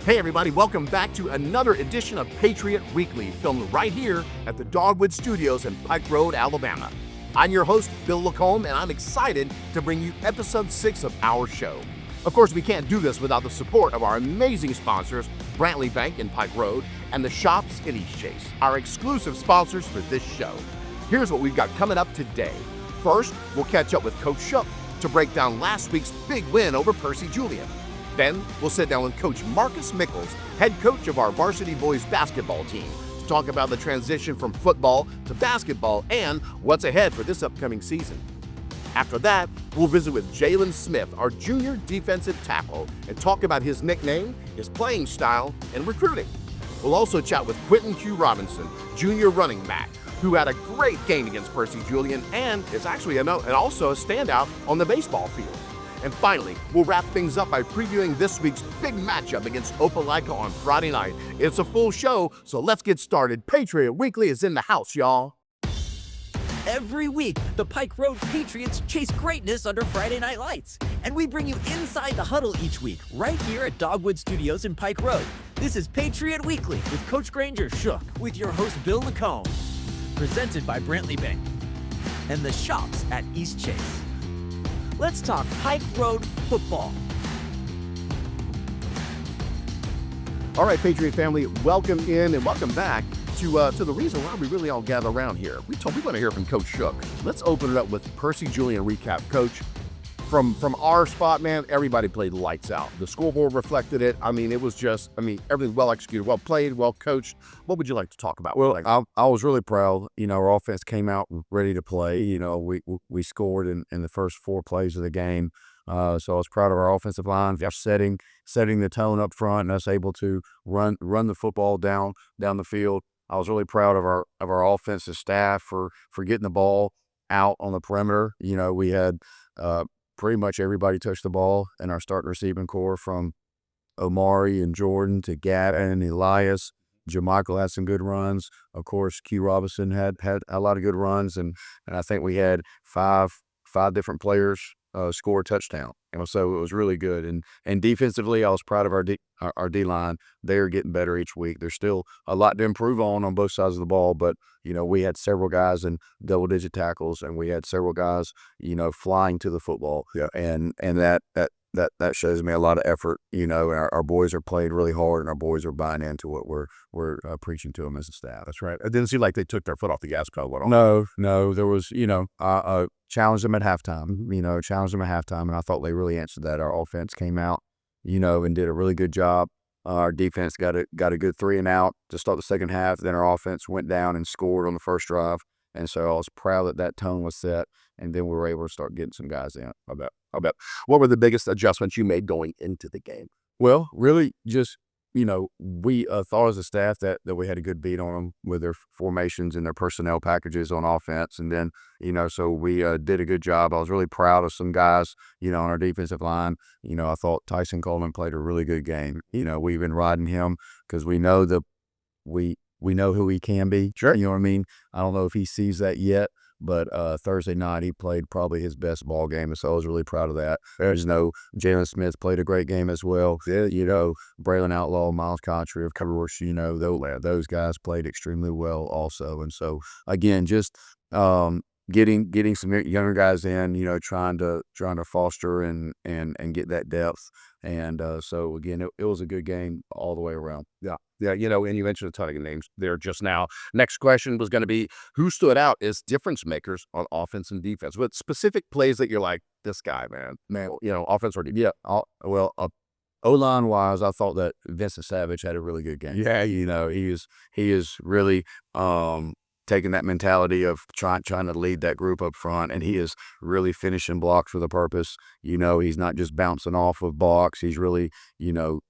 Hey everybody, welcome back to another edition of Patriot Weekly, filmed right here at the Dogwood Studios in Pike Road, Alabama. I'm your host, Bill Lacomb, and I'm excited to bring you episode 6 of our show. Of course, we can't do this without the support of our amazing sponsors, Brantley Bank in Pike Road and the Shops in East Chase, our exclusive sponsors for this show. Here's what we've got coming up today. First, we'll catch up with Coach Shook to break down last week's big win over Percy Julian. Then, we'll sit down with Coach Marcus Mickles, head coach of our varsity boys basketball team, to talk about the transition from football to basketball and what's ahead for this upcoming season. After that, we'll visit with Jhaylon Smith, our junior defensive tackle, and talk about his nickname, his playing style, and recruiting. We'll also chat with Quinton Q. Robinson, junior running back, who had a great game against Percy Julian and is actually also a standout on the baseball field. And finally, we'll wrap things up by previewing this week's big matchup against Opelika on Friday night. It's a full show, so let's get started. Patriot Weekly is in the house, y'all. Every week, the Pike Road Patriots chase greatness under Friday Night Lights. And we bring you inside the huddle each week, right here at Dogwood Studios in Pike Road. This is Patriot Weekly with Coach Granger Shook, with your host Bill Lacomb. Presented by Brantley Bank and the Shops at East Chase. Let's talk Pike Road football. All right, Patriot family, welcome in and welcome back to the reason why we really all gather around here. We want to hear from Coach Shook. Let's open it up with Percy Julian recap. Coach, from our spot, man, everybody played lights out. The scoreboard reflected it. It was just, everything well executed, well played, well coached. What would you like to talk about? Well, I was really proud. Our offense came out ready to play. We scored in the first 4 plays of the game. So I was proud of our offensive line for setting the tone up front and us able to run the football down the field. I was really proud of our offensive staff for getting the ball out on the perimeter. We had pretty much everybody touched the ball in our starting receiving core, from Omari and Jordan to Gavin and Elias. Jermichael had some good runs. Of course, Q Robinson had a lot of good runs, and I think we had five different players score a touchdown. So it was really good. And defensively, I was proud of our D-line. They're getting better each week. There's still a lot to improve on both sides of the ball, but we had several guys in double-digit tackles, and we had several guys flying to the football. Yeah. And that shows me a lot of effort. Our boys are playing really hard, and our boys are buying into what we're preaching to them as a staff. That's right. It didn't seem like they took their foot off the gas pedal at all. No. There was, challenged them at halftime. And I thought they really answered that. Our offense came out, and did a really good job. Our defense got a good 3 and out to start the second half. Then our offense went down and scored on the first drive. And so I was proud that tone was set, and then we were able to start getting some guys in. I bet. What were the biggest adjustments you made going into the game? Well, really just, we thought as a staff that we had a good beat on them with their formations and their personnel packages on offense. And then, so we did a good job. I was really proud of some guys, on our defensive line. I thought Tyson Coleman played a really good game. We've been riding him because we know we know who he can be. Sure. You know what I mean? I don't know if he sees that yet, but Thursday night he played probably his best ball game, and so I was really proud of that. Jhaylon Smith played a great game as well. Yeah. Braylon Outlaw, Miles Contry, of course, those guys played extremely well also. And so again, just getting some younger guys in, trying to foster and get that depth. And so again, it was a good game all the way around. Yeah, and you mentioned a ton of names there just now. Next question was going to be, who stood out as difference makers on offense and defense? With specific plays that you're like, this guy, man, offense or defense? Yeah, O-line wise, I thought that Vincent Savage had a really good game. Yeah, he is really taking that mentality of trying to lead that group up front, and he is really finishing blocks with a purpose. He's not just bouncing off of blocks. He's really,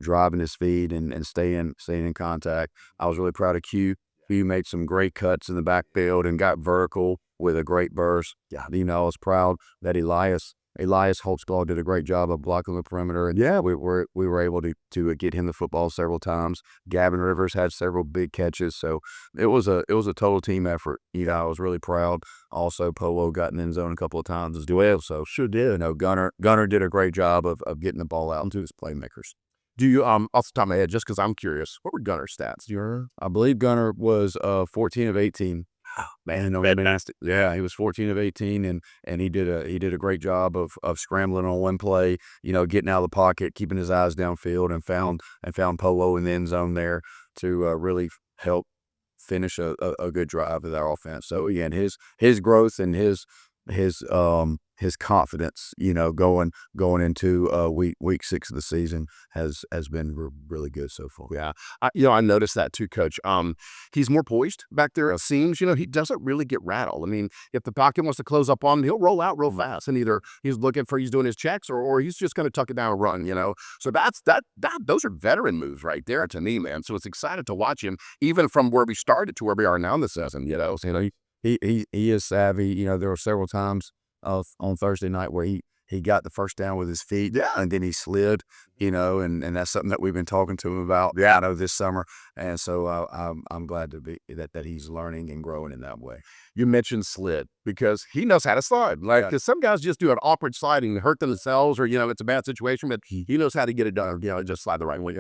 driving his feet and staying in contact. I was really proud of Q. Q made some great cuts in the backfield and got vertical with a great burst. Yeah. I was proud that Elias Holtzclaw did a great job of blocking the perimeter, and we were able to get him the football several times. Gavin Rivers had several big catches, so it was a total team effort. I was really proud. Also, Polo got in the end zone a couple of times as well, so sure did. Gunner did a great job of getting the ball out to his playmakers. Do you, off the top of my head, just because I'm curious, what were Gunner's stats? Do you remember? I believe Gunner was 14 of 18. Man, no, Fantastic. Yeah, he was 14 of 18, and he did a great job of scrambling on one play, getting out of the pocket, keeping his eyes downfield, and found Polo in the end zone there to really help finish a good drive of our offense. So again, his growth and his confidence, going into week 6 of the season has been really good so far. Yeah, I noticed that too, Coach. He's more poised back there. It seems, he doesn't really get rattled. I mean, if the pocket wants to close up on him, he'll roll out real fast, and either he's doing his checks, or he's just going to tuck it down and run. So those are veteran moves right there to me, man. So it's excited to watch him, even from where we started to where we are now in the season. So, he is savvy. There were several times on Thursday night where he got the first down with his feet, and then he slid, and that's something that we've been talking to him about, this summer. And so I'm glad to be that he's learning and growing in that way. You mentioned slid because he knows how to slide. Because some guys just do an awkward sliding and hurt themselves, or it's a bad situation, but he knows how to get it done. Just slide the right way.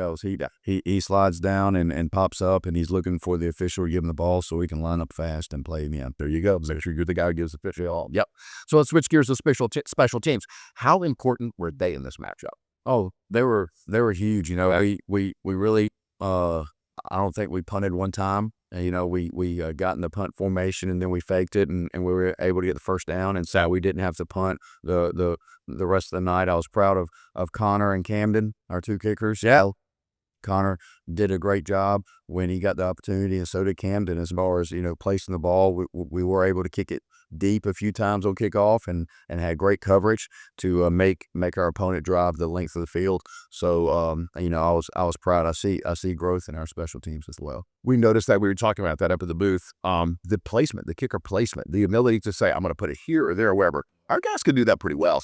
He slides down and pops up, and he's looking for the official to give him the ball so he can line up fast and play him in. There you go. Make sure you're the guy who gives the official all. Yep. So let's switch gears to special teams. How important were they in this matchup? Oh, they were huge. We really I don't think we punted one time. We got in the punt formation, and then we faked it, and we were able to get the first down, and so we didn't have to punt the rest of the night. I was proud of Connor and Camden, our 2 kickers. Yeah, Connor did a great job when he got the opportunity, and so did Camden. As far as placing the ball, we were able to kick it deep a few times on kickoff, and had great coverage to make our opponent drive the length of the field. So I was proud. I see growth in our special teams as well. We noticed that we were talking about that up at the booth. The placement, the kicker placement, the ability to say, I'm going to put it here or there or wherever. Our guys can do that pretty well.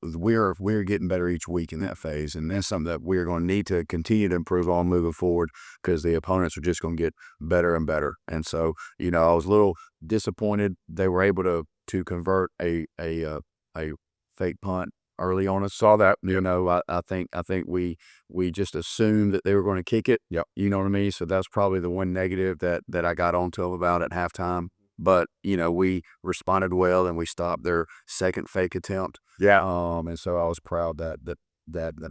We're getting better each week in that phase, and that's something that we're going to need to continue to improve on moving forward, because the opponents are just going to get better and better. And so, I was a little disappointed they were able to convert a fake punt early on. I saw that. I think we just assumed that they were going to kick it. Yep. You know what I mean? So that's probably the one negative that I got onto them about at halftime. But, we responded well, and we stopped their second fake attempt. Yeah. And so I was proud that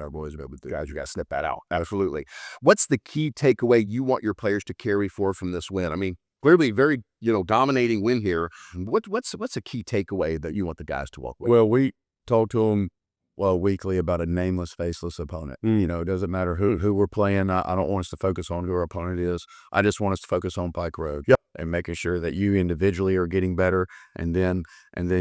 our boys were able to do. Guys, you got to snip that out. Absolutely. What's the key takeaway you want your players to carry forward from this win? I mean, clearly very, dominating win here. What's a key takeaway that you want the guys to walk away? Well, we talked to them weekly about a nameless, faceless opponent. It doesn't matter who we're playing. I don't want us to focus on who our opponent is. I just want us to focus on Pike Road. Yep. And making sure that you individually are getting better, and then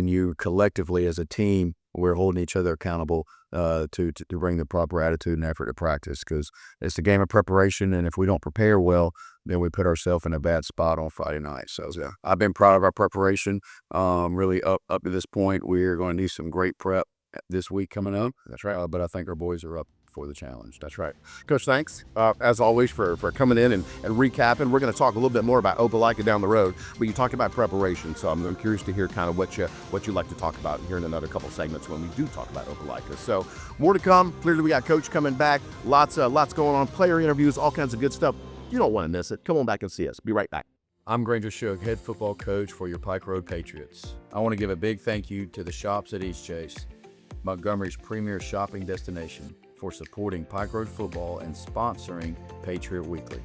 you collectively as a team, we're holding each other accountable to bring the proper attitude and effort to practice, because it's a game of preparation, and if we don't prepare well, then we put ourselves in a bad spot on Friday night. So yeah, I've been proud of our preparation. Really up to this point, we're going to need some great prep this week coming up. That's right. But I think our boys are up for the challenge. That's right. Coach, thanks, as always, for coming in and recapping. We're going to talk a little bit more about Opelika down the road, but you talked about preparation, so I'm curious to hear kind of what you like to talk about here in another couple segments when we do talk about Opelika. So more to come. Clearly, we got Coach coming back. Lots going on. Player interviews, all kinds of good stuff. You don't want to miss it. Come on back and see us. Be right back. I'm Granger Shook, head football coach for your Pike Road Patriots. I want to give a big thank you to the shops at Eastchase, Montgomery's premier shopping destination, for supporting Pike Road football and sponsoring Patriot Weekly.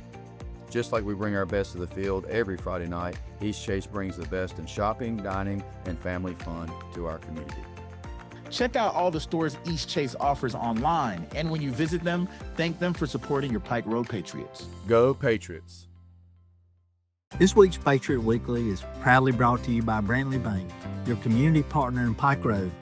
Just like we bring our best to the field every Friday night, Eastchase brings the best in shopping, dining, and family fun to our community. Check out all the stores Eastchase offers online, and when you visit them, thank them for supporting your Pike Road Patriots. Go Patriots! This week's Patriot Weekly is proudly brought to you by Brantley Bank, your community partner in Pike Road.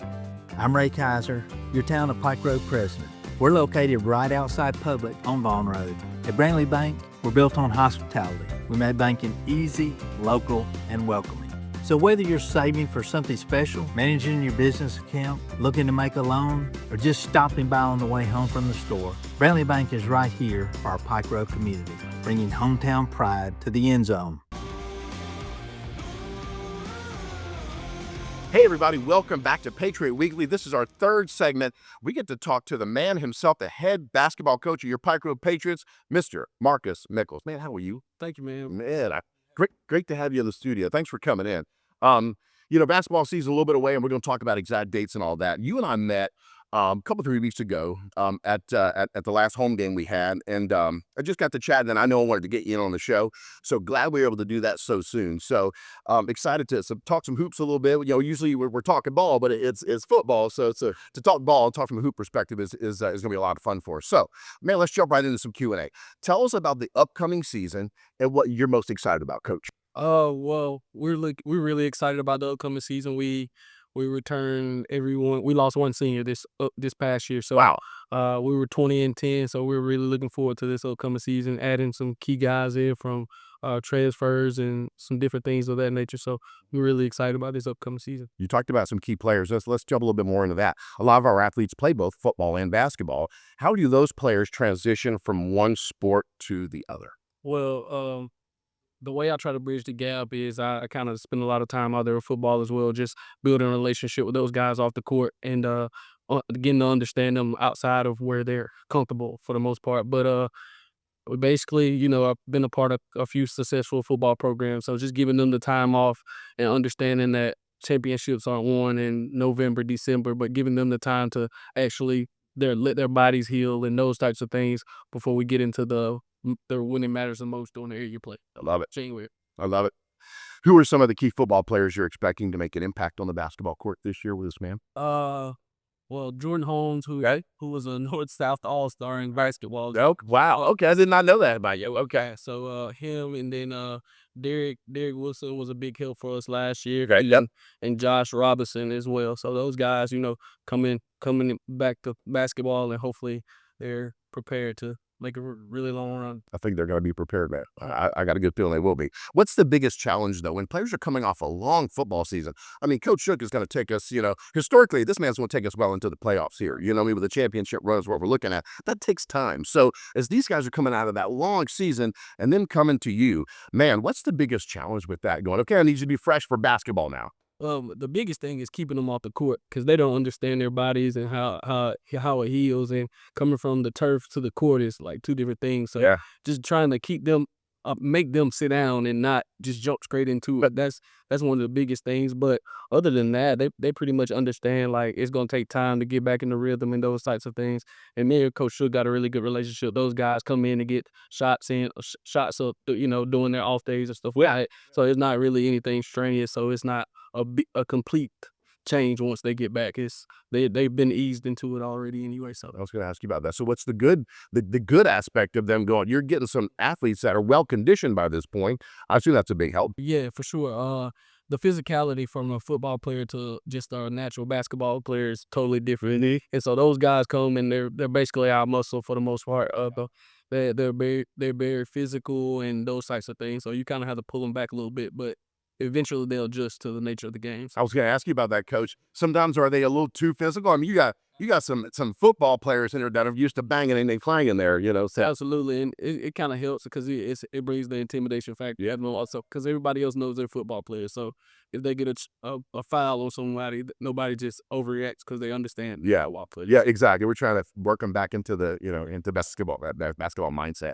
I'm Ray Kaiser, your Town of Pike Road president. We're located right outside Public on Vaughn Road. At Brantley Bank, we're built on hospitality. We make banking easy, local, and welcoming. So whether you're saving for something special, managing your business account, looking to make a loan, or just stopping by on the way home from the store, Brantley Bank is right here for our Pike Road community, bringing hometown pride to the end zone. Hey everybody, welcome back to Patriot Weekly. This is our third segment. We get to talk to the man himself, the head basketball coach of your Pike Road Patriots, Mr. Marcus Mickles. Man, how are you? Thank you, man. Man, great to have you in the studio. Thanks for coming in. Basketball season a little bit away, and we're going to talk about exact dates and all that. You and I met a couple 3 weeks ago at the last home game we had, and I just got to chat, and I know I wanted to get you in on the show. So glad we were able to do that so soon. So excited to talk some hoops a little bit. Usually we're talking ball, but it's football. So to talk ball and talk from a hoop perspective is going to be a lot of fun for us. So man, let's jump right into some Q&A. Tell us about the upcoming season and what you're most excited about, Coach. Well, we're really excited about the upcoming season. We returned everyone. We lost one senior this past year, so Wow. we were 20-10. So we're really looking forward to this upcoming season, adding some key guys in from transfers and some different things of that nature. So we're really excited about this upcoming season. You talked about some key players. Let's jump a little bit more into that. A lot of our athletes play both football and basketball. How do those players transition from one sport to the other? Well, the way I try to bridge the gap is I kind of spend a lot of time out there with football as well, just building a relationship with those guys off the court and getting to understand them outside of where they're comfortable for the most part. But we basically, I've been a part of a few successful football programs, so just giving them the time off and understanding that championships aren't won in November, December, but giving them the time to actually let their bodies heal and those types of things before we get into the winning matters the most during the year you play. I love it. January. I love it. Who are some of the key football players you're expecting to make an impact on the basketball court this year with this man? Well, Jordan Holmes, who was a North-South All-Star in basketball. Oh, wow. Okay, I did not know that about you. Okay. So him, and then Derek Wilson was a big help for us last year. Okay, yep. And Josh Robinson as well. So those guys, coming back to basketball, and hopefully they're prepared to make a really long run. I think they're going to be prepared, man. I got a good feeling they will be. What's the biggest challenge, though, when players are coming off a long football season? I mean, Coach Shook is going to take us, historically, this man's going to take us well into the playoffs here. With a championship run is what we're looking at. That takes time. So as these guys are coming out of that long season and then coming to you, man, what's the biggest challenge with that? Going, okay, I need you to be fresh for basketball now. The biggest thing is keeping them off the court because they don't understand their bodies and how it heals. And coming from the turf to the court is like two different things. So Yeah. just trying to keep them make them sit down and not just jump straight into it. That's one of the biggest things. But other than that, they pretty much understand like it's gonna take time to get back in the rhythm and those types of things. And me and Coach Shook got a really good relationship. Those guys come in and get shots up, doing their off days and stuff. So it's not really anything strenuous. So it's not a complete change once they get back. They've been eased into it already anyway. So I was going to ask you about that. So what's the good aspect of them going? You're getting some athletes that are well conditioned by this point. I assume that's a big help. yeah, for sure. The physicality from a football player to just a natural basketball player is totally different. And so those guys come and they're basically our muscle for the most part. They're very physical and those types of things. So you kind of have to pull them back a little bit, but eventually they'll adjust to the nature of the game. I was going to ask you about that, Coach. Sometimes are they a little too physical? I mean, you got some football players in there that are used to banging and they clanging there, So. Absolutely, and it kind of helps because it brings the intimidation factor. Yeah, also because everybody else knows they're football players. So if they get a foul on somebody, nobody just overreacts because they understand. Yeah, football players. Yeah, exactly. We're trying to work them back into the into basketball, that basketball mindset.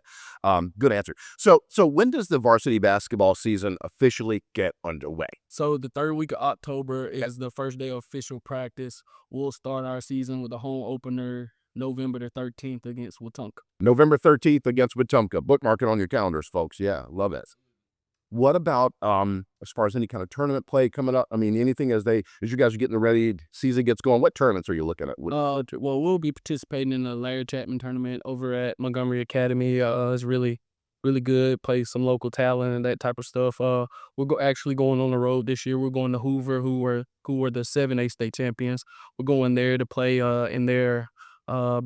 Good answer. So when does the varsity basketball season officially get underway? So the third week of October is the first day of official practice. We'll start our season with a home opener November the 13th against Wetumpka. November 13th against Wetumpka. Bookmark it on your calendars, folks. Yeah, love it. What about as far as any kind of tournament play coming up? I mean, anything as you guys are getting ready, season gets going. What tournaments are you looking at? Well, we'll be participating in the Larry Chapman tournament over at Montgomery Academy. It's really good. Play some local talent and that type of stuff. We're actually going on the road this year. We're going to Hoover, who were the 7A state champions. We're going there to play in their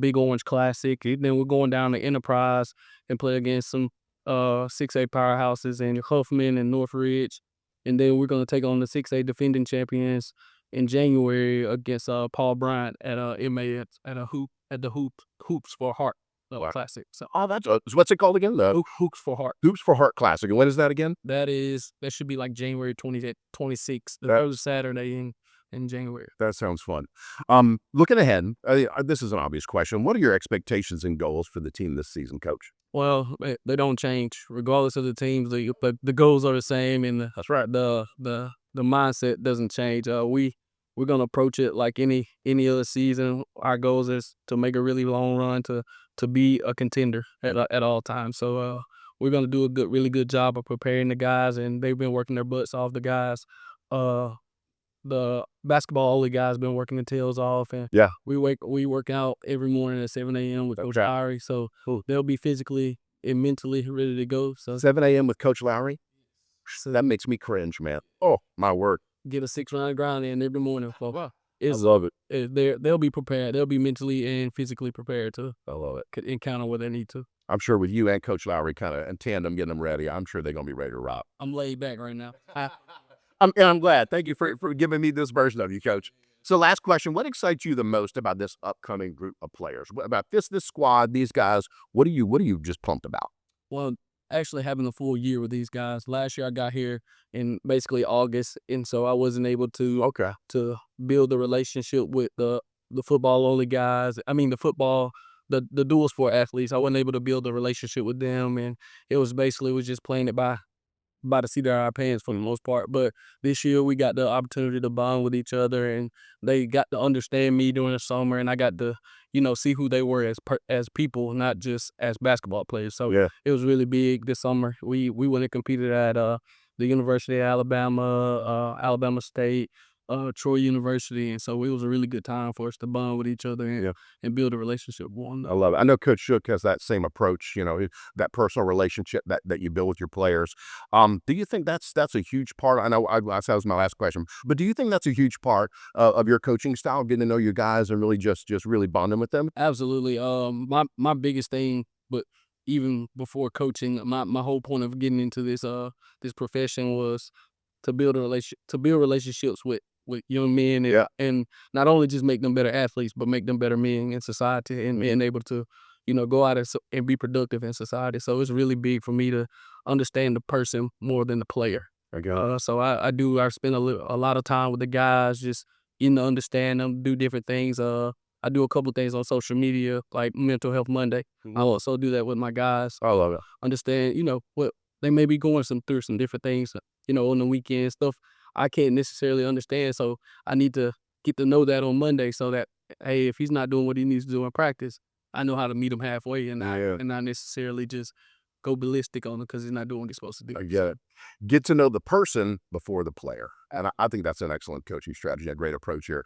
Big Orange Classic. And then we're going down to Enterprise and play against some 6A powerhouses in Huffman and Northridge. And then we're going to take on the 6A defending champions in January against Paul Bryant at MA at the Hoops for Heart Classic. So that's what's it called again? The Hoops for Heart. Hoops for Heart Classic. And when is that again? That should be like January 26th. The first Saturday in January. That sounds fun. Looking ahead, this is an obvious question. What are your expectations and goals for the team this season, Coach? Well, they don't change regardless of the teams. The goals are the same, and That's right. the mindset doesn't change. We're gonna approach it like any other season. Our goals is to make a really long run to be a contender at all times. So we're gonna do a really good job of preparing the guys, and they've been working their butts off. The guys, the basketball only guys been working their tails off, and Yeah. we work out every morning at 7 a.m. with Coach Okay. Lowry. So they'll be physically and mentally ready to go. So 7 a.m. with Coach Lowry? That makes me cringe, man. Oh, my word. get a 6-round grind in every morning. So I love it. they'll be prepared. They'll be mentally and physically prepared to I love it. encounter what they need to. I'm sure with you and Coach Lowry kind of in tandem getting them ready, I'm sure they're going to be ready to rock. I'm laid back right now. I'm glad. Thank you for giving me this version of you, Coach. So last question, what excites you the most about this upcoming group of players? About this squad, these guys, what are you just pumped about? Well, actually having a full year with these guys. Last year I got here in basically August, and so I wasn't able to build a relationship with the football only guys. I mean the dual sport athletes. I wasn't able to build a relationship with them, and it was just playing it by the seat of our pants for the most part. But this year we got the opportunity to bond with each other, and they got to understand me during the summer, and I got to see who they were as people, not just as basketball players. So it was really big this summer. We went and competed at the University of Alabama, Alabama State, Troy University, and so it was a really good time for us to bond with each other and build a relationship with one another. I love it. I know Coach Shook has that same approach, that personal relationship that you build with your players. Do you think that's a huge part? I know that was my last question, but do you think that's a huge part of your coaching style, getting to know your guys and really just really bonding with them? Absolutely. My biggest thing, but even before coaching, my whole point of getting into this profession was to build relationships with young men and not only just make them better athletes, but make them better men in society and being able to, go out and be productive in society. So it's really big for me to understand the person more than the player. So I spend a lot of time with the guys, just getting to understand them, do different things. I do a couple things on social media, like Mental Health Monday. I also do that with my guys. I love it. Understand, what they may be going through some different things, on the weekend, stuff I can't necessarily understand. So I need to get to know that on Monday so that, hey, if he's not doing what he needs to do in practice, I know how to meet him halfway and not necessarily just go ballistic on him because he's not doing what he's supposed to do. I get it. Get to know the person before the player. And I think that's an excellent coaching strategy, a great approach here.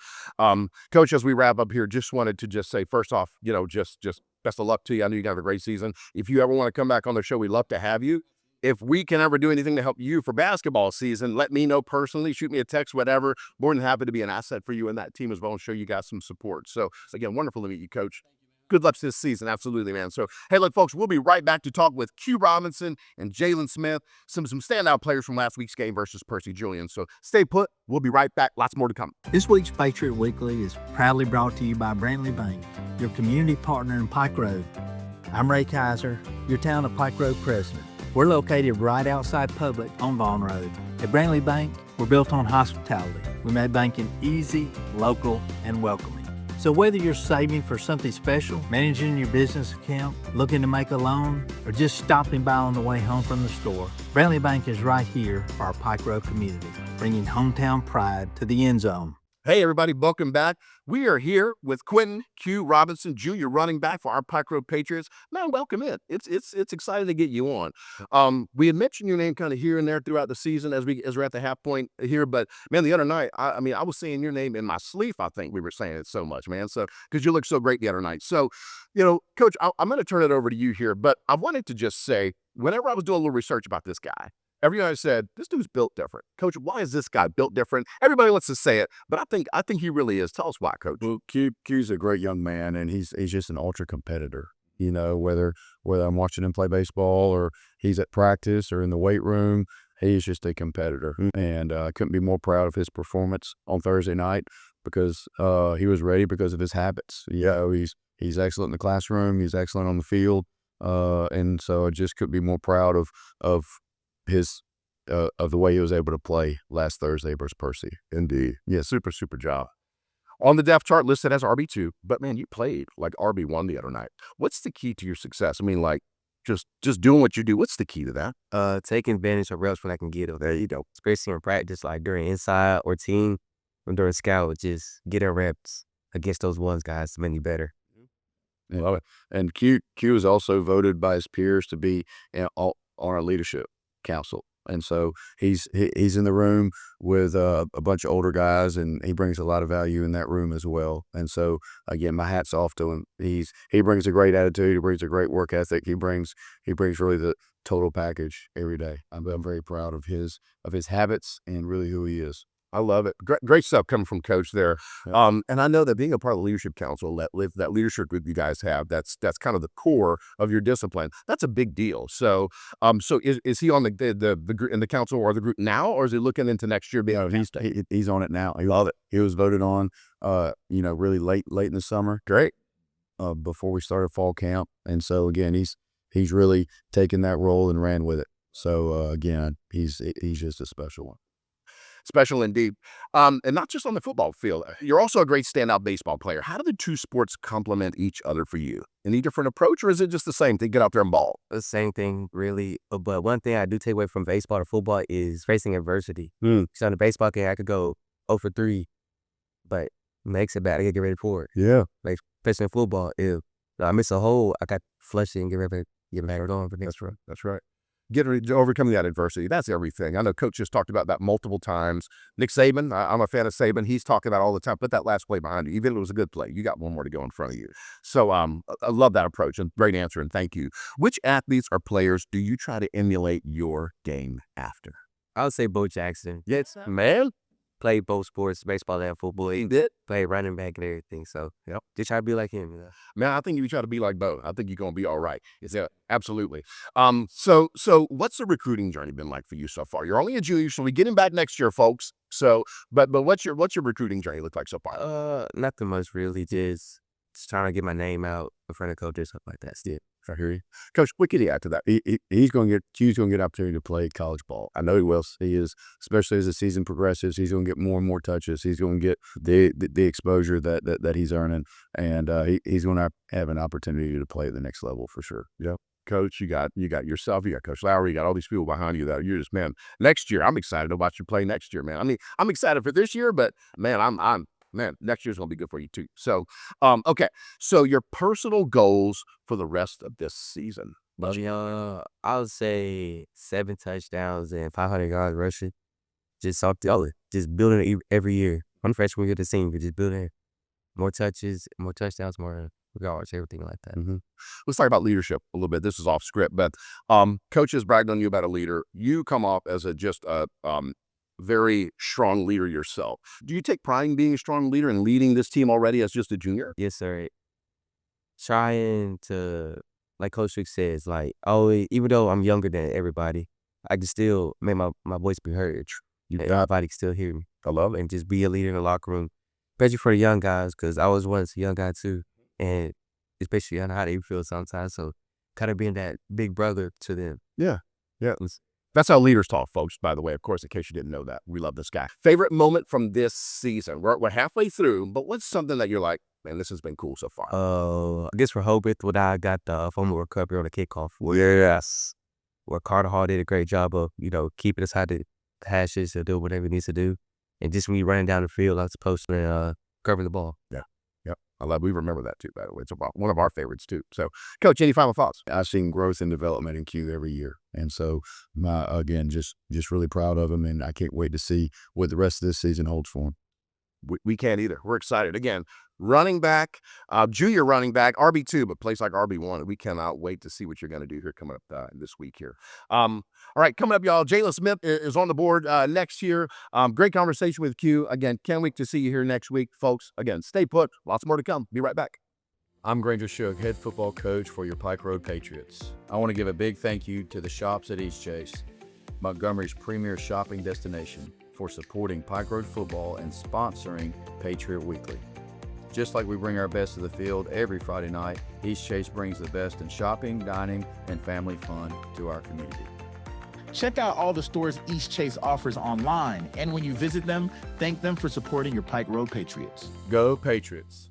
Coach, as we wrap up here, just wanted to just say, first off, just best of luck to you. I know you got a great season. If you ever want to come back on the show, we'd love to have you. If we can ever do anything to help you for basketball season, let me know personally, shoot me a text, whatever. More than happy to be an asset for you and that team as well and show you guys some support. So again, wonderful to meet you, Coach. Good luck this season. Absolutely, man. So, hey, look, folks, we'll be right back to talk with Q Robinson and Jhaylon Smith, some standout players from last week's game versus Percy Julian. So stay put. We'll be right back. Lots more to come. This week's Patriot Weekly is proudly brought to you by Brantley Bank, your community partner in Pike Road. I'm Ray Kaiser, your town of Pike Road president. We're located right outside Public on Vaughn Road. At Brantley Bank, we're built on hospitality. We make banking easy, local, and welcoming. So whether you're saving for something special, managing your business account, looking to make a loan, or just stopping by on the way home from the store, Brantley Bank is right here for our Pike Road community, bringing hometown pride to the end zone. Hey, everybody, welcome back. We are here with Quinton Q Robinson, Jr., running back for our Pike Road Patriots. Man, welcome in. It's exciting to get you on. We had mentioned your name kind of here and there throughout the season as we're at the half point here, but man, the other night, I was saying your name in my sleep. I think we were saying it so much, man. So because you look so great the other night. So, Coach, I'm going to turn it over to you here, but I wanted to just say, whenever I was doing a little research about this guy, everybody said, this dude's built different. Coach, why is this guy built different? Everybody wants to say it, but I think he really is. Tell us why, Coach. Well, Q's a great young man, and he's just an ultra competitor. Whether I'm watching him play baseball or he's at practice or in the weight room, he's just a competitor. And I couldn't be more proud of his performance on Thursday night because he was ready because of his habits. He's excellent in the classroom. He's excellent on the field. And so I just couldn't be more proud of his of the way he was able to play last Thursday versus Percy. Indeed. Yeah, super job. On the depth chart listed as RB2, but man, you played like RB1 the other night. What's the key to your success? I mean, like, just doing what you do. What's the key to that? Taking advantage of reps when I can get them. There you go. Especially in practice, like during inside or team, or during scout, just getting reps against those ones guys to make me better. I love it. And Q is also voted by his peers to be on our leadership council. And so he's in the room with a bunch of older guys, and he brings a lot of value in that room as well. And so again, my hat's off to him. He brings a great attitude. He brings a great work ethic. He brings really the total package every day. I'm very proud of his habits and really who he is. I love it. Great stuff coming from Coach there. Yeah. And I know that being a part of the leadership council, that leadership group you guys have, that's kind of the core of your discipline. That's a big deal. So, is he on the group in the council or the group now, or is he looking into next year? He's on it now. He love it. He was voted on, really late in the summer. Great. Before we started fall camp, and so again, he's really taken that role and ran with it. So again, he's just a special one. Special indeed. And not just on the football field. You're also a great standout baseball player. How do the two sports complement each other for you? Any different approach, or is it just the same thing? Get out there and ball. The same thing, really. But one thing I do take away from baseball to football is facing adversity. So in the baseball game, I could go 0 for 3, but makes it bad. I gotta get ready for it. Yeah. Like, especially in football, if I miss a hole, I got to flush it and get ready to get back on for next run. That's right. Overcoming that adversity. That's everything. I know Coach just talked about that multiple times. Nick Saban, I'm a fan of Saban. He's talking about all the time. Put that last play behind you. Even if it was a good play, you got one more to go in front of you. So I love that approach, and great answer, and thank you. Which athletes or players do you try to emulate your game after? I would say Bo Jackson. Yes, man. Played both sports, baseball and football. He did. Played running back and everything. So, yep. Just try to be like him. You know? Man, I think if you try to be like Bo, I think you're going to be all right. Absolutely. So what's the recruiting journey been like for you so far? You're only a junior, so we get him back next year, folks. So, but what's your recruiting journey look like so far? Nothing much really. Just trying to get my name out in front of coaches, stuff like that. Still. I hear you. Coach, what could he add to that? He's going to get opportunity to play college ball. I know he will. He is, especially as the season progresses. He's going to get more and more touches. He's going to get the exposure that he's earning, and he's going to have an opportunity to play at the next level for sure. Yeah. Coach, you got yourself, you got Coach Lowry, you got all these people behind you that you're just, man, next year, I'm excited to watch you play next year, man. I mean, I'm excited for this year, but man, man, next year's going to be good for you too. So, okay. So your personal goals for the rest of this season? I would say 7 touchdowns and 500 yards rushing. Just building it every year. One freshman year to senior, just building more touches, more touchdowns, more yards, everything like that. Mm-hmm. Let's talk about leadership a little bit. This is off script, but Coach has bragged on you about a leader. You come off as just a very strong leader yourself. Do you take pride in being a strong leader and leading this team already as just a junior? Yes, sir. Trying to, like Coach Rick says, like always, even though I'm younger than everybody, I can still make my voice be heard. Everybody can still hear me. I love it. And just be a leader in the locker room, especially for the young guys, because I was once a young guy too, and especially I know how they feel sometimes. So kind of being that big brother to them. Yeah. That's how leaders talk, folks, by the way, of course, in case you didn't know that. We love this guy. Favorite moment from this season? We're halfway through, but what's something that you're like, man, this has been cool so far? I guess for Hobart, when I got the fumble recovery on the kickoff. Yes. Where Carter Hall did a great job of, keeping us out the hashes to do whatever he needs to do. And just when you're running down the field, I was supposed to cover the ball. Yeah. We remember that too, by the way. It's one of our favorites too. So, Coach, any final thoughts? I've seen growth and development in Q every year. And so, again, just really proud of him, and I can't wait to see what the rest of this season holds for him. We can't either. We're excited. Again, running back, junior running back, RB2, but plays like RB1. We cannot wait to see what you're going to do here coming up this week here. All right, coming up, y'all, Jhaylon Smith is on the board next year. Great conversation with Q. Again, can't wait to see you here next week, folks. Again, stay put. Lots more to come. Be right back. I'm Granger Shook, head football coach for your Pike Road Patriots. I want to give a big thank you to the shops at Eastchase, Montgomery's premier shopping destination, for supporting Pike Road football and sponsoring Patriot Weekly. Just like we bring our best to the field every Friday night, Eastchase brings the best in shopping, dining, and family fun to our community. Check out all the stores East Chase offers online, and when you visit them, thank them for supporting your Pike Road Patriots. Go Patriots.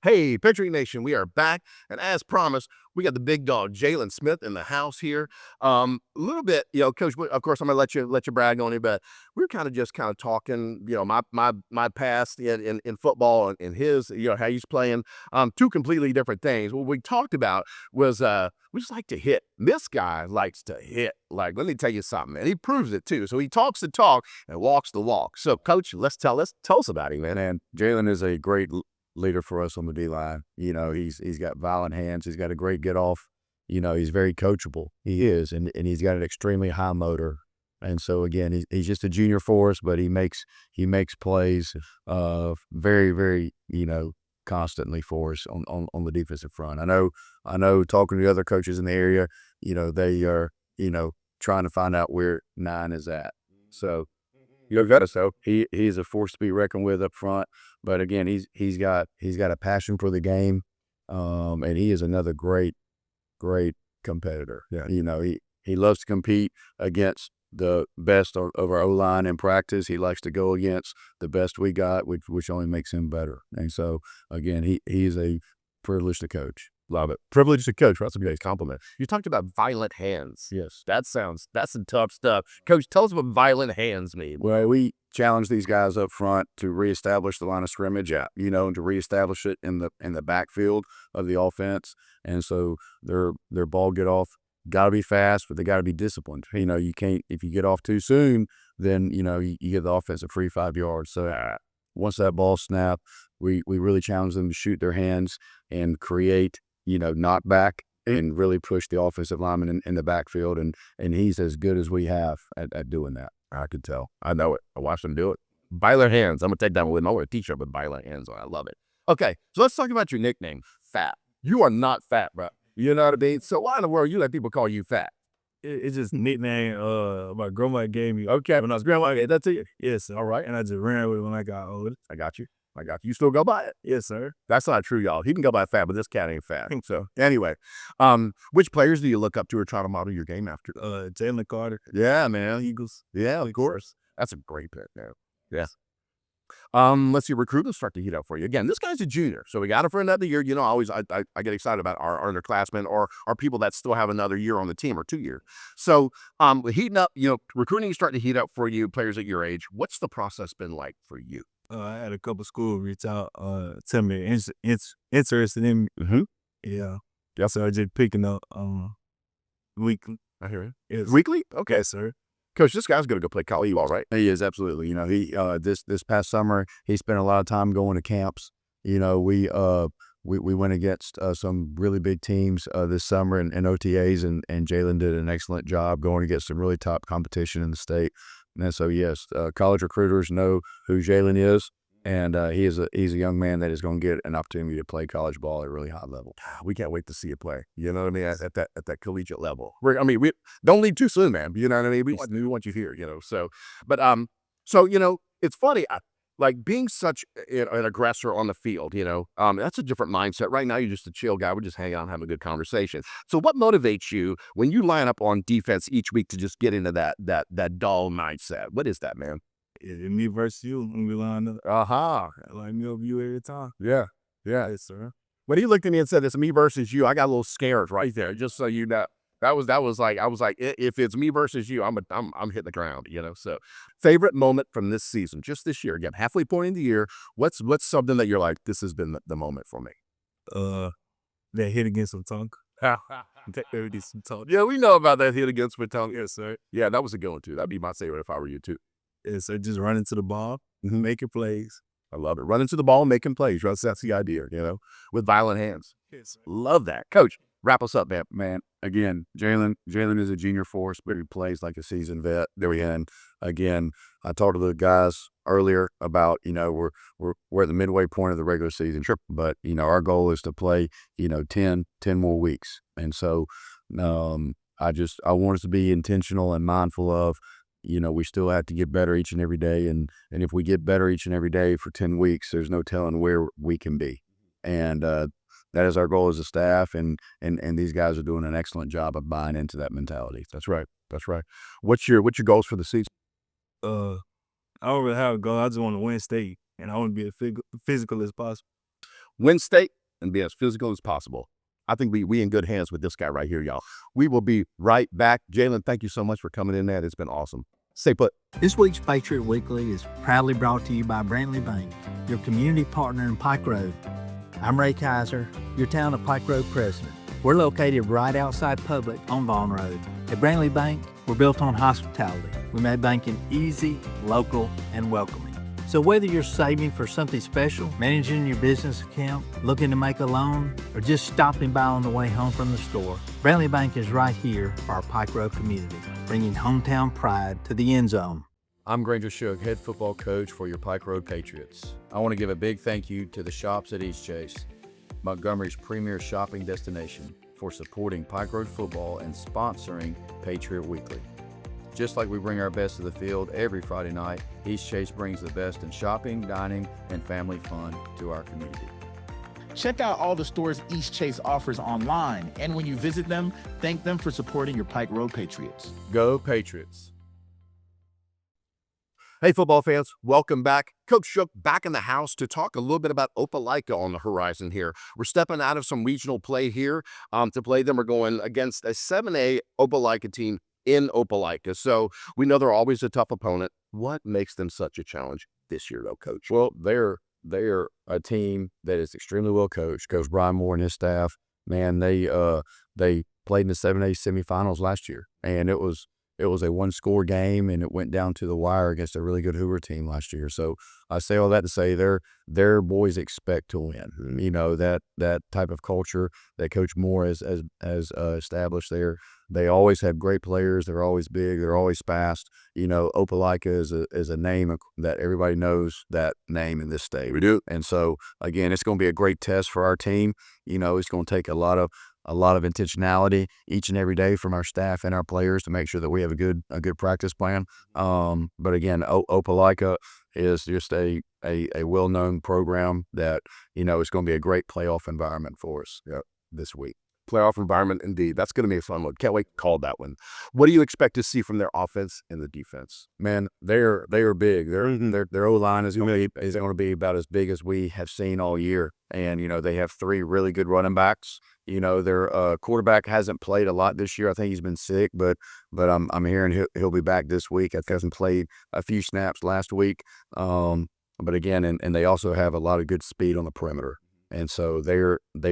Hey, Patriot Nation, we are back, and as promised, we got the big dog Jhaylon Smith in the house here. A little bit, Coach. Of course, I'm gonna let you brag on it, but we're kind of talking, my past in football and his, how he's playing. Two completely different things. What we talked about was we just like to hit. This guy likes to hit. Like, let me tell you something, and he proves it too. So he talks the talk and walks the walk. So, Coach, tell us about him, man. And Jhaylon is a great leader for us on the D-line. He's got violent hands. He's got a great get-off. He's very coachable. He is, and he's got an extremely high motor. And so, again, he's just a junior for us, but he makes plays very, very, constantly for us on the defensive front. I know talking to the other coaches in the area, they are, trying to find out where 9 is at. So, he's a force to be reckoned with up front. But again, he's got a passion for the game, and he is another great competitor. Yeah. He loves to compete against the best of our O-line in practice. He likes to go against the best we got, which only makes him better. And so again, he's a privilege to coach. Love it. Privilege to coach. That's a great compliment. You talked about violent hands. Yes. That's some tough stuff. Coach, tell us what violent hands mean. Well, we challenge these guys up front to reestablish the line of scrimmage, and to reestablish it in the backfield of the offense. And so their ball get off got to be fast, but they got to be disciplined. You can't, if you get off too soon, then you get the offense a free 5 yards. So once that ball snapped, we really challenge them to shoot their hands and create knockback and really push the offensive lineman in the backfield. And he's as good as we have at doing that. I could tell. I know it. I watched him do it. Violent hands. I'm going to take that with me. I'm going to teach him with violent hands on. I love it. Okay, so let's talk about your nickname, Fat. You are not fat, bro. You know what I mean? So why in the world you let people call you Fat? It's just nickname my grandma gave me. Okay, when I was grandma gave that to you? Yes, all right. And I just ran with it when I got older. I got you. You still go by it? Yes, sir. That's not true, y'all. He can go by Fat, but this cat ain't fat. So anyway, which players do you look up to or try to model your game after? Jalen Carter. Yeah, man. Eagles. Yeah, of course. That's a great pick, man. Yeah. Let's see, recruiters start to heat up for you. Again, this guy's a junior, so we got him for another year. I get excited about our underclassmen or people that still have another year on the team or 2 years. So heating up, recruiting is starting to heat up for you, players at your age. What's the process been like for you? I had a couple schools reach out, tell me interested in me. Mm-hmm. Yeah. Yep. So I just picking up weekly. I hear you. Yes. Weekly? Okay. Yes, sir. Coach, this guy's going to go play college ball, right? He is, absolutely. He this past summer, he spent a lot of time going to camps. We went against some really big teams this summer in OTAs, and Jhaylon did an excellent job going against some really top competition in the state. And so, yes, college recruiters know who Jhaylon is, and he's a young man that is going to get an opportunity to play college ball at a really high level. We can't wait to see you play. You know what I mean? At that collegiate level. We don't leave too soon, man. You know what I mean? We want you here. So, but it's funny. Like being such an aggressor on the field, that's a different mindset. Right now, you're just a chill guy. We're just hanging out and having a good conversation. So what motivates you when you line up on defense each week to just get into that dull mindset? What is that, man? It's me versus you when we line up. Uh-huh. Like me over you every time. Yeah. Yes, sir. When he looked at me and said, it's me versus you, I got a little scared right there, just so you know. That was like, I was like, if it's me versus you, I'm hitting the ground, So, favorite moment from this season, just this year, again, halfway point in the year. What's something that you're like, this has been the moment for me? That hit against Wetumpka. Yeah, we know about that hit against Quinton. Yes, sir. Yeah, that was a good one too. That'd be my favorite if I were you too. Yes, sir. Just running to the ball, making plays. I love it. Running to the ball, making plays. That's the idea, with violent hands. Yes, sir. Love that. Coach, wrap us up, man. Man, again, Jhaylon is a junior for us, but he plays like a seasoned vet. There we end. Again, I talked to the guys earlier about, we're at the midway point of the regular season. Sure. But, our goal is to play, 10 more weeks. And so I want us to be intentional and mindful of, we still have to get better each and every day. And if we get better each and every day for 10 weeks, there's no telling where we can be. And that is our goal as a staff, and these guys are doing an excellent job of buying into that mentality. That's right. That's right. What's your goals for the season? I don't really have a goal. I just want to win state, and I want to be as physical as possible. Win state and be as physical as possible. I think we in good hands with this guy right here, y'all. We will be right back. Jhaylon, thank you so much for coming in there. It's been awesome. Stay put. This week's Patriot Weekly is proudly brought to you by Brantley Bank, your community partner in Pike Road. I'm Ray Kaiser, your town of Pike Road president. We're located right outside Public on Vaughn Road. At Brantley Bank, we're built on hospitality. We made banking easy, local, and welcoming. So whether you're saving for something special, managing your business account, looking to make a loan, or just stopping by on the way home from the store, Brantley Bank is right here for our Pike Road community, bringing hometown pride to the end zone. I'm Granger Shook, head football coach for your Pike Road Patriots. I want to give a big thank you to the shops at Eastchase, Montgomery's premier shopping destination, for supporting Pike Road football and sponsoring Patriot Weekly. Just like we bring our best to the field every Friday night, Eastchase brings the best in shopping, dining, and family fun to our community. Check out all the stores Eastchase offers online, and when you visit them, thank them for supporting your Pike Road Patriots. Go Patriots. Hey, football fans, welcome back. Coach Shook back in the house to talk a little bit about Opelika on the horizon here. We're stepping out of some regional play here to play them. We're going against a 7A Opelika team in Opelika. So we know they're always a tough opponent. What makes them such a challenge this year, though, Coach? Well, they're a team that is extremely well coached. Coach Brian Moore and his staff, man, they played in the 7A semifinals last year, and it was a one-score game, and it went down to the wire against a really good Hoover team last year. So I say all that to say their boys expect to win. You know, that type of culture that Coach Moore has established there. They always have great players. They're always big. They're always fast. You know, Opelika is a name that everybody knows that name in this state. We do. And so, again, it's going to be a great test for our team. You know, it's going to take a lot of intentionality each and every day from our staff and our players to make sure that we have a good practice plan. But again, Opelika is just a well-known program that, you know, it's going to be a great playoff environment for us this week. Playoff environment, indeed. That's going to be a fun one. Can't wait to call that one. What do you expect to see from their offense and the defense? Man, they are big. Their O-line is going to be about as big as we have seen all year. And, you know, they have 3 really good running backs. You know, their quarterback hasn't played a lot this year. I think he's been sick, but I'm hearing he'll be back this week. I think he hasn't played a few snaps last week. But again, and they also have a lot of good speed on the perimeter. And so they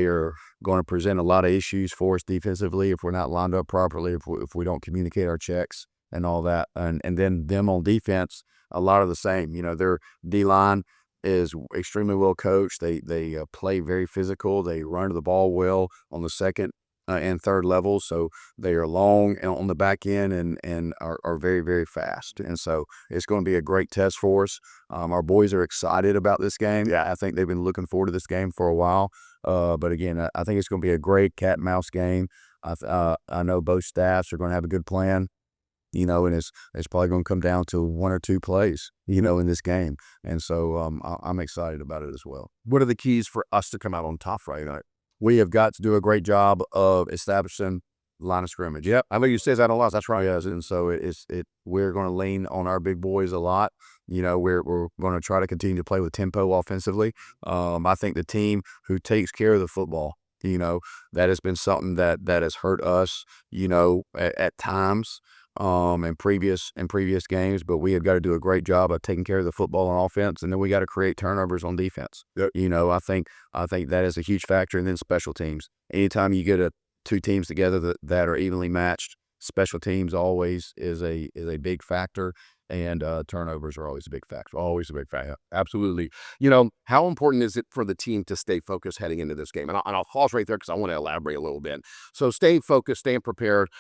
are going to present a lot of issues for us defensively if we're not lined up properly, if we don't communicate our checks and all that. And then them on defense, a lot of the same. You know, their D-line is extremely well coached. They play very physical. They run to the ball well on the second and third levels. So they are long on the back end and are very, very fast. And so it's going to be a great test for us. Our boys are excited about this game. Yeah, I think they've been looking forward to this game for a while. But again, I think it's going to be a great cat and mouse game. I know both staffs are going to have a good plan. You know, and it's probably going to come down to 1 or 2 plays, you know, in this game. And so I'm excited about it as well. What are the keys for us to come out on top Friday night? We have got to do a great job of establishing line of scrimmage. Yep, I know you say that a lot. That's right. Yes, and so we're going to lean on our big boys a lot. You know, we're going to try to continue to play with tempo offensively. I think the team who takes care of the football, you know, that has been something that has hurt us, you know, at times. In previous games, but we have got to do a great job of taking care of the football on offense, and then we got to create turnovers on defense. Yep. You know, I think that is a huge factor, and then special teams. Anytime you get 2 teams together that are evenly matched, special teams always is a big factor, and turnovers are always a big factor. Always a big factor. Absolutely. You know, how important is it for the team to stay focused heading into this game? And I'll pause right there because I want to elaborate a little bit. So staying focused, staying prepared.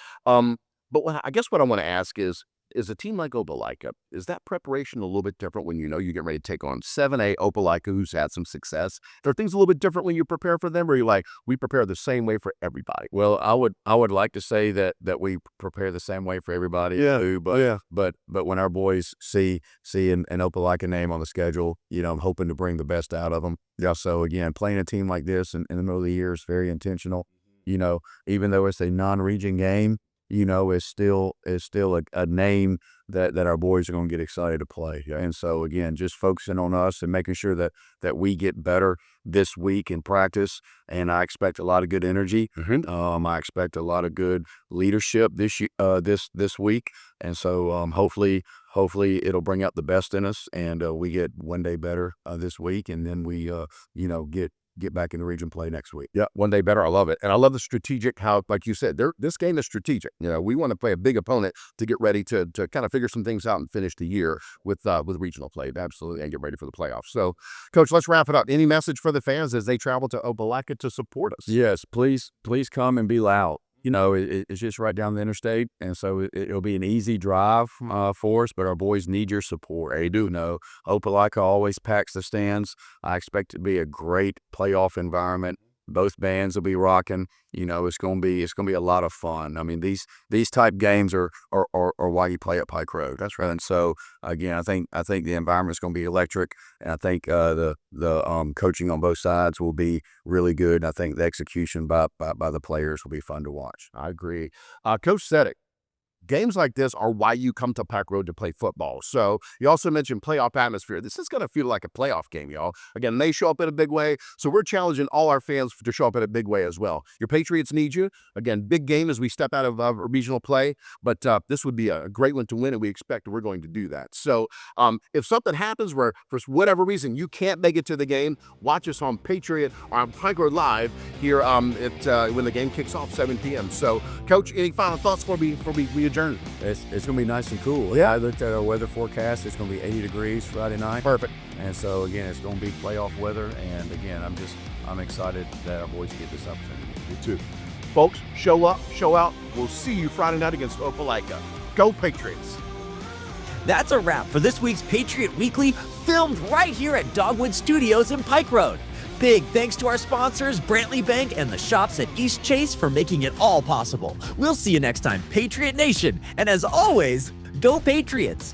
But I guess what I want to ask is is a team like Opelika, is that preparation a little bit different when you know you get ready to take on 7A Opelika, who's had some success? Are things a little bit different when you prepare for them, or are you like, we prepare the same way for everybody? Well, I would like to say that we prepare the same way for everybody. Yeah, too, but when our boys see an Opelika name on the schedule, I'm hoping to bring the best out of them. Yeah. So again, playing a team like this in the middle of the year is very intentional. Even though it's a non-region game, is still a name that our boys are going to get excited to play. Yeah. And so again, just focusing on us and making sure that we get better this week in practice. And I expect a lot of good energy. I expect a lot of good leadership this week. And so hopefully it'll bring out the best in us, and we get one day better this week, and then we get back in the region play next week. Yeah, one day better. I love it. And I love the strategic, how, like you said, this game is strategic. We want to play a big opponent to get ready to kind of figure some things out and finish the year with regional play. Absolutely, and get ready for the playoffs. So, Coach, let's wrap it up. Any message for the fans as they travel to Opelika to support us? Yes, please come and be loud. It's just right down the interstate, and so it'll be an easy drive for us, but our boys need your support. They do know Opelika always packs the stands. I expect it to be a great playoff environment. Both bands will be rocking. It's gonna be a lot of fun. I mean, these type games are why you play at Pike Road. That's right. And so again, I think the environment's gonna be electric, and I think the coaching on both sides will be really good. And I think the execution by the players will be fun to watch. I agree. Coach Sedek, games like this are why you come to Pike Road to play football. So you also mentioned playoff atmosphere. This is going to feel like a playoff game, y'all. Again, they show up in a big way, so we're challenging all our fans to show up in a big way as well. Your Patriots need you. Again, big game as we step out of regional play, but this would be a great one to win, and we expect we're going to do that. So if something happens where, for whatever reason, you can't make it to the game, watch us on Patriot or on Pike Road Live here when the game kicks off, 7 p.m. So, Coach, any final thoughts before we adjourn? It's going to be nice and cool. Yeah. I looked at our weather forecast. It's going to be 80 degrees Friday night. Perfect. And so, again, it's going to be playoff weather. And, again, I'm excited that our boys get this opportunity. Me too. Folks, show up, show out. We'll see you Friday night against Opelika. Go Patriots. That's a wrap for this week's Patriot Weekly, filmed right here at Dogwood Studios in Pike Road. Big thanks to our sponsors, Brantley Bank and the shops at East Chase, for making it all possible. We'll see you next time, Patriot Nation. And as always, go Patriots!